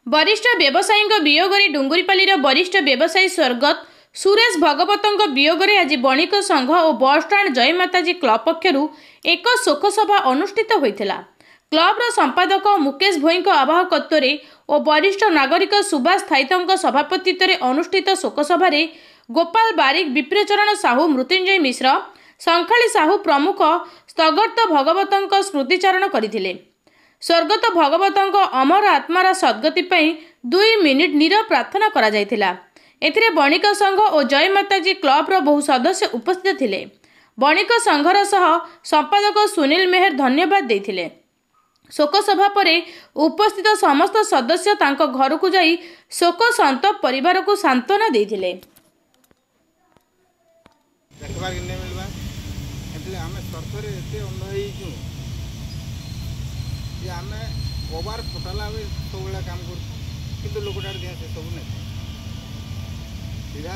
वरिष्ठ व्यवसायी वियोगरे डुंगुरीपालीर वरिष्ठ व्यवसायी स्वर्गत सुरेश भगवतों वियोगरे आज बणिक संघ और बसस्टाण्ड जय माताजी क्लब पक्षरु एक शोकसभा अनुष्ठित होइथिला। क्लबर संपादक मुकेश भोई आवाहकत्व और वरिष्ठ नागरिक सुभाष थाइतों सभापतित्व अनुष्ठित शोकसभा गोपाल बारिक, विप्रचरण साहू, मृत्युंजय मिश्र, संखाली साहू प्रमुख स्थगत भगवतों स्मृतिचारण करथिले। स्वर्गत भगवतों अमर आत्मार सद्गति 2 मिनिट नीरव प्रार्थना करा जायथिला। एथिरे बणिक संघ और जय माताजी क्लबर बहु सदस्य उपस्थित थिले। बणिक संघर सह संपादक सुनील मेहर धन्यवाद देथिले। शोकसभा परे उपस्थित समस्त सदस्य तांको घर को जाई शोक संतप्त परिवार को सांत्वना देथिले। देखबार के मिलबा एतले हमें सरकार एते अंध होई छु जे हमें ओवर फटाला वे सब काम कर किंतु लोकडार दिया से सब नहीं सीधा